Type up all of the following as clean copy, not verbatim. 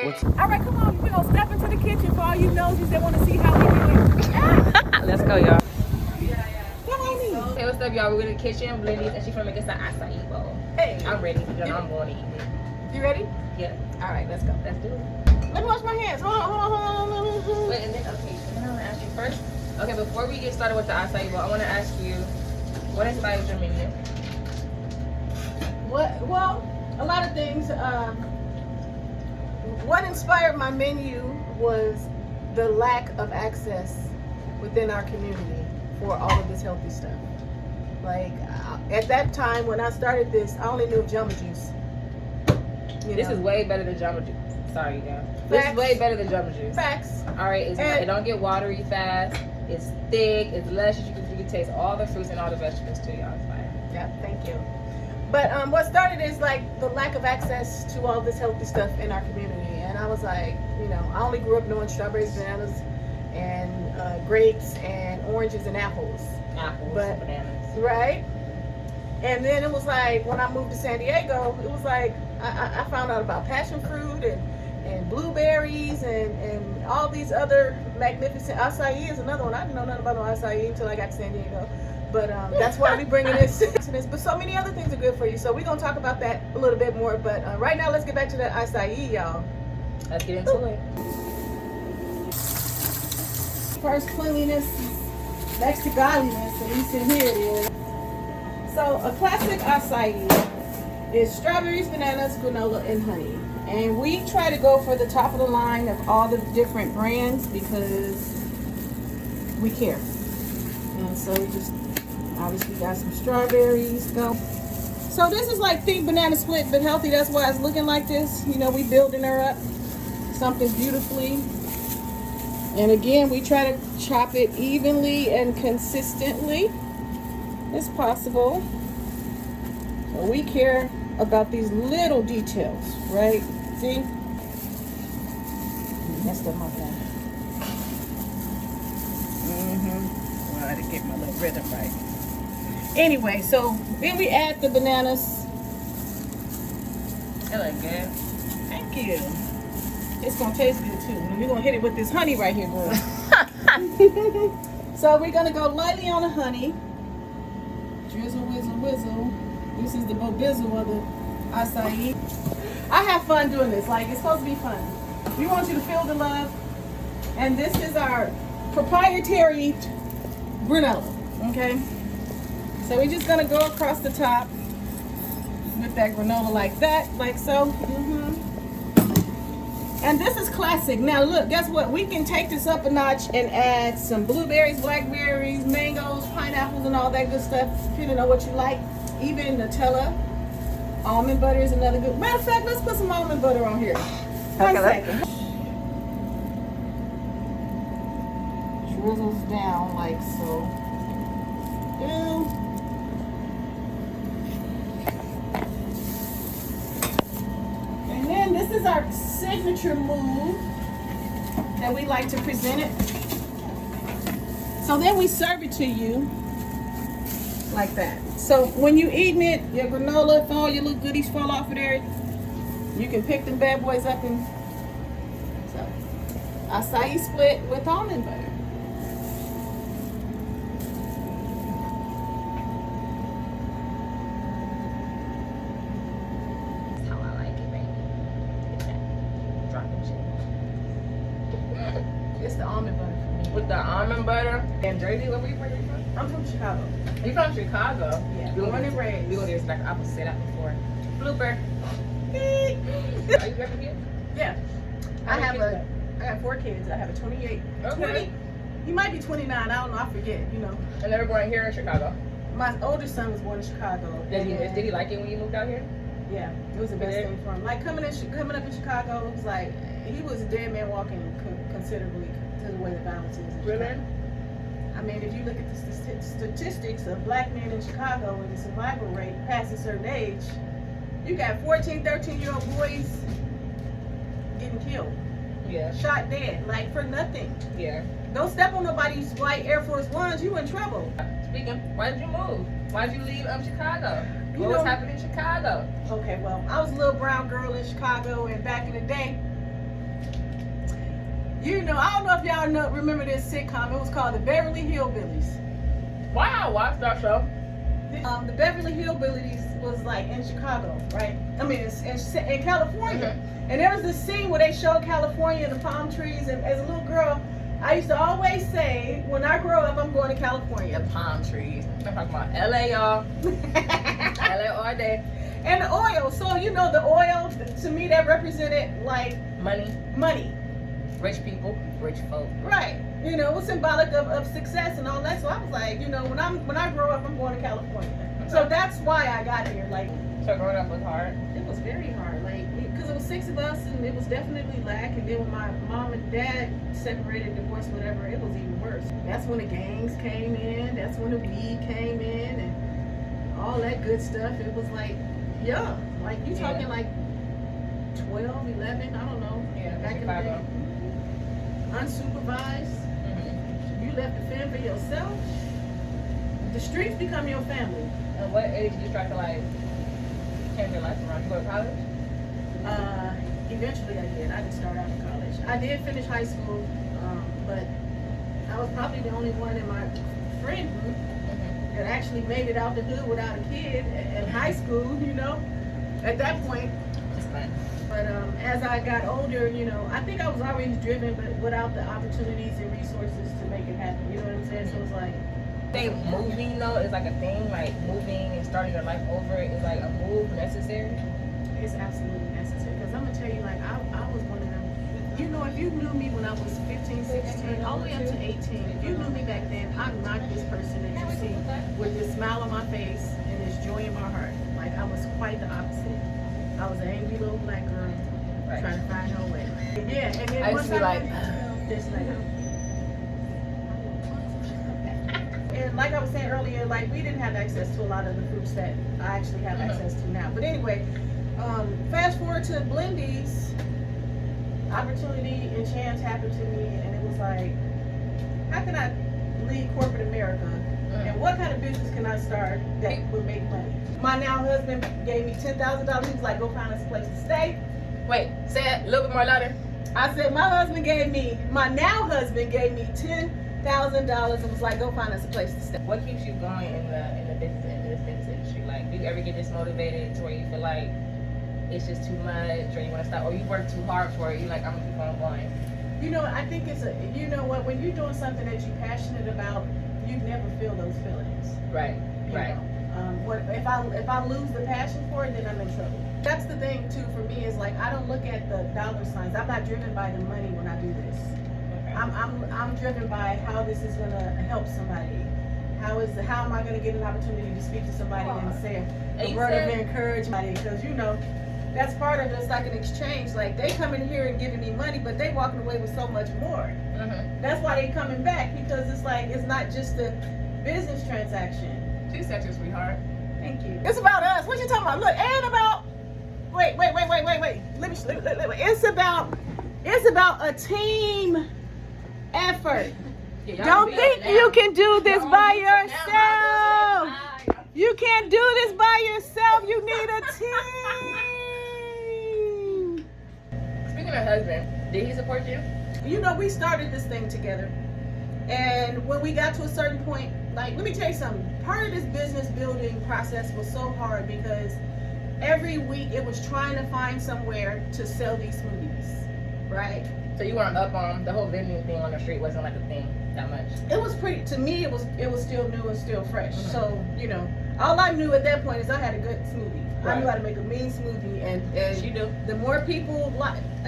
All right, come on. We're going to step into the kitchen for all you noses that want to see how we do it. Let's go, y'all. Come on in. Hey, what's up, y'all? We're in the kitchen, Blendees, and she's gonna make us an acai bowl. Hey. I'm ready. I'm going to eat it. You ready? Yeah. All right, let's go. Let's do it. Let me wash my hands. Hold on. Wait, and then, okay, and I want to ask you first. Okay, before we get started with the acai bowl, I want to ask you, what inspired your menu? Well, a lot of things. What inspired my menu was the lack of access within our community for all of this healthy stuff. Like at that time when I started this, I only knew of Jamba Juice. This is way better than Jamba Juice. Sorry, you guys. Facts. This is way better than Jamba Juice. Facts. All right, it don't get watery fast. It's thick. It's luscious. You can taste all the fruits and all the vegetables too, y'all. It's fire. Yeah, thank you. But what started is like the lack of access to all this healthy stuff in our community, and I was like, I only grew up knowing strawberries, bananas, and grapes, and oranges and apples. Bananas. Right. And then it was like when I moved to San Diego, it was like I found out about passion fruit and blueberries and all these other magnificent acai is another one. I didn't know nothing about no acai until I got to San Diego. But that's why we bringing this. But so many other things are good for you. So we're gonna talk about that a little bit more. But right now, let's get back to that acai, y'all. Let's get into it. First, cleanliness next to godliness, at least in here it is. So a classic acai is strawberries, bananas, granola, and honey. And we try to go for the top of the line of all the different brands because we care. And so we just obviously got some strawberries. Go. So this is like Think Banana Split but healthy. That's why it's looking like this. We building her up something beautifully. And again, we try to chop it evenly and consistently as possible. So we care about these little details, right? See? Messed up my phone. Well, I didn't get my little rhythm right. Anyway, so then we add the bananas. They look good. Thank you. It's gonna taste good too. And we're gonna hit it with this honey right here, girl. So we're gonna go lightly on the honey. Drizzle, whizzle, whizzle. This is the bobizzle of the acai. I have fun doing this. Like, it's supposed to be fun. We want you to feel the love. And this is our proprietary granola. Okay? So we're just gonna go across the top with that granola like that, like so. And this is classic. Now look, guess what? We can take this up a notch and add some blueberries, blackberries, mangoes, pineapples, and all that good stuff, depending on what you like. Even Nutella. Almond butter is another good. Matter of fact, let's put some almond butter on here. One second. Drizzles down like so. And then this is our signature move that we like to present it. So then we serve it to you like that. So when you eating it, your granola, if all your little goodies fall off of there, you can pick them bad boys up and so acai split with almond butter. That's how I like it, baby. Dropping shit. It's the almond butter for me. With the almond butter. And Jersey, where you from? I'm from Chicago. You from Chicago? Yeah. Born and raised. We go there like I said that before. Blooper. Are you from here? Yeah. I have 4 kids. I have a 28. Okay. 20. He might be 29. I don't know. I forget. And they were born here in Chicago. My oldest son was born in Chicago. Did he like it when you moved out here? Yeah, it was the best thing for him. Like coming up in Chicago, it was like he was a dead man walking considerably to the way the balance is. Really? I mean, if you look at the statistics of black men in Chicago and the survival rate past a certain age, you got 14, 13-year-old boys getting killed. Yeah. Shot dead, like for nothing. Yeah. Don't step on nobody's white Air Force Ones, you in trouble. Speaking, why did you move? Why did you leave Chicago? You What know- was happening in Chicago? Okay, well, I was a little brown girl in Chicago, and back in the day, You know, I don't know if y'all remember this sitcom. It was called The Beverly Hillbillies. Wow, watch that show. The Beverly Hillbillies was like in Chicago, right? I mean, it's in California. And there was this scene where they showed California and the palm trees. And as a little girl, I used to always say, when I grow up, I'm going to California. The palm trees. I'm talking about LA, y'all. LA all day. And the oil. So, you know, the oil, to me, that represented like Money. Rich people, rich folk. Right. You know, it was symbolic of success and all that. So I was like, you know, when I grow up, I'm going to California. So that's why I got here. Like, so growing up was hard. It was very hard. Like, because it was 6 of us, and it was definitely lack. And then when my mom and dad separated, divorced, whatever, it was even worse. That's when the gangs came in. That's when the weed came in, and all that good stuff. It was like young. Like, you talking like 12, 11, I don't know. Yeah, back in the day. Unsupervised. You left to fend for yourself. The streets become your family. At what age did you start to like change your life around? You go to college? Eventually I did. I didn't start out in college. I did finish high school, but I was probably the only one in my friend group that actually made it out the hood without a kid in high school, you know, at that point. That's fine. But as I got older, you know, I think I was always driven, but without the opportunities and resources to make it happen. You know what I'm saying? So it's like, I think moving though is like a thing. Like moving and starting your life over is like a move necessary. it's absolutely necessary. Because I'm going to tell you, like, I was one of them. You know, if you knew me when I was 15, 16, all the way up to 18, if you knew me back then, I'm not this person that you see with this smile on my face and this joy in my heart. Like, I was quite the opposite. I was an angry little black girl trying to find her way. Yeah, and then I used to be like, this nigga. And like I was saying earlier, like, we didn't have access to a lot of the fruits that I actually have access to now. But anyway, fast forward to BLENDEES, opportunity and chance happened to me, and it was like, how can I lead corporate America? And what kind of business can I start that would make money? My now husband gave me $10,000. He was like, go find us a place to stay. Wait, say it a little bit more louder. I said, my now husband gave me $10,000 and was like, go find us a place to stay. What keeps you going in the business industry? Like, do you ever get dismotivated to where you feel like it's just too much, or you want to stop, or you work too hard for it? You're like, I'm gonna keep on going. You know, I think it's you know what, when you're doing something that you're passionate about, you never feel those feelings. Right. You Right. know? If I lose the passion for it, then I'm in trouble. That's the thing too for me, is like, I don't look at the dollar signs. I'm not driven by the money when I do this. Okay. I'm driven by how this is gonna help somebody. How am I gonna get an opportunity to speak to somebody and say a word of encouragement? Because, you know, that's part of it. It's like an exchange. Like, they come in here and giving me money, but they walking away with so much more. That's why they coming back, because it's like, it's not just a business transaction. Two seconds, sweetheart. Thank you. It's about us. What you talking about? Look, and about. Wait. Let me. It's about a team effort. Yeah, Don't think you can do this by yourself. You can't do this by yourself. You need a team. Speaking of husband, did he support you? You know, we started this thing together. And when we got to a certain point, like, let me tell you something. Part of this business building process was so hard because every week it was trying to find somewhere to sell these smoothies, right? So you weren't up on the whole vending thing on the street, wasn't like a thing that much? It was pretty, to me, it was still new and still fresh. So, you know, all I knew at that point is I had a good smoothie. I knew how to make a mean smoothie, and you do. The more people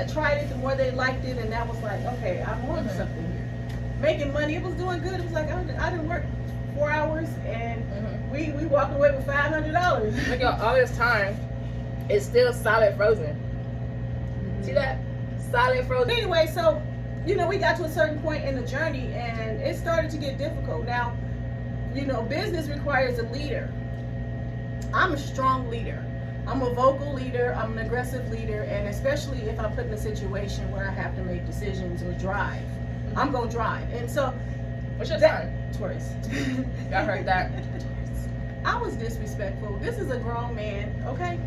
tried it, the more they liked it, and that was like, okay, I'm on something here. Making money, it was doing good. It was like, I didn't work 4 hours, and we walked away with $500. Look, y'all, all this time, it's still solid frozen. See that? Solid frozen. Anyway, so, you know, we got to a certain point in the journey, and it started to get difficult. Now, you know, business requires a leader. I'm a strong leader. I'm a vocal leader. I'm an aggressive leader, and especially if I'm put in a situation where I have to make decisions or drive, I'm gonna drive. And so, what's your time? Taurus. Y'all heard that? I was disrespectful. This is a grown man, okay?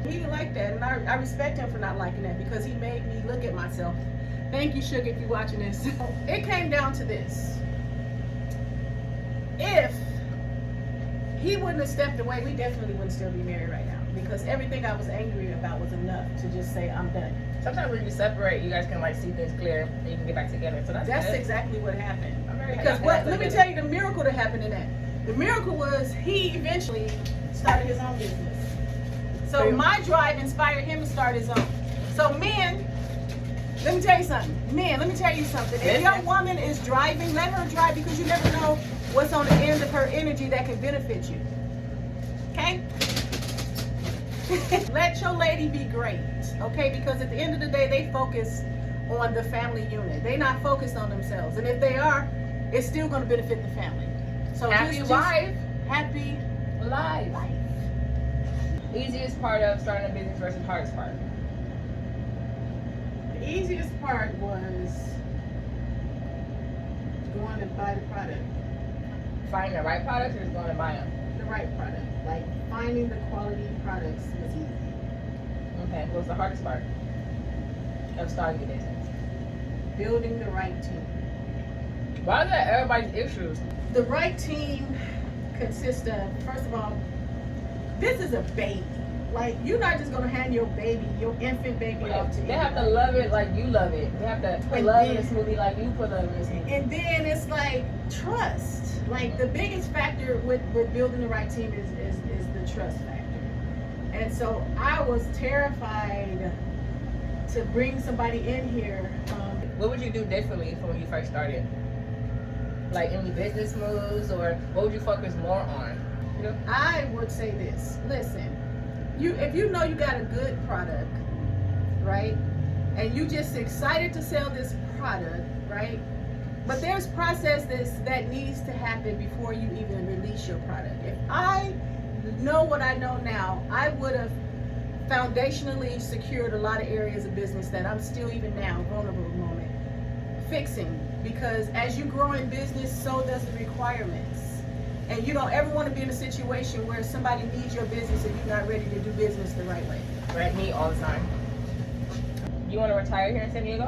He didn't like that, and I respect him for not liking that, because he made me look at myself Thank you, Sugar, if you're watching this. It came down to this. If he wouldn't have stepped away, we definitely wouldn't still be married right now. Because everything I was angry about was enough to just say, I'm done. Sometimes when you separate, you guys can like see things clear and you can get back together. So that's good. Exactly what happened. I'm very Because happy let me tell you the miracle that happened in that. The miracle was he eventually started his own business. So my drive inspired him to start his own. So men, let me tell you something. Men, let me tell you something. If your woman is driving, let her drive, because you never know what's on the end of her energy that can benefit you. Okay? Let your lady be great. Okay? Because at the end of the day, they focus on the family unit. They're not focused on themselves. And if they are, it's still going to benefit the family. So happy wife. Happy life. Easiest part of starting a business versus hardest part? The easiest part was going to buy the product. Finding the right products or just going to buy them? The right product. Like finding the quality products was easy. Okay, what's the hardest part of starting a business? Building the right team. Why is that everybody's issues? The right team consists of, first of all, this is a baby. Like, you're not just gonna hand your baby, your infant baby off to They have to love it like you love it. They have to put love in the smoothie like you put love in the smoothie. And then it's like trust. Like the biggest factor with building the right team is the trust factor. And so I was terrified to bring somebody in here. What would you do differently from when you first started? Like any business moves, or what would you focus more on? You know? I would say this. Listen, if you know you got a good product, right? And you just excited to sell this product, right? But there's processes that needs to happen before you even release your product. If I know what I know now, I would have foundationally secured a lot of areas of business that I'm still even now vulnerable at the moment fixing, because as you grow in business, so does the requirements. And you don't ever want to be in a situation where somebody needs your business and you're not ready to do business the right way. Right, me all the time. You want to retire here in San Diego?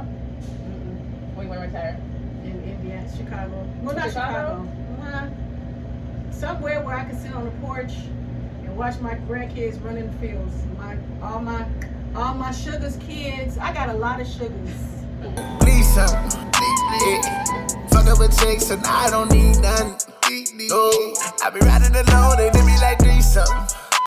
Where you want to retire? In Indiana, Chicago. Well, not Chicago. Somewhere where I can sit on the porch and watch my grandkids run in the fields. All my Sugar's kids. I got a lot of Sugars. Lisa, fuck up with chicks and I don't need none. No, I be riding alone and it be like 3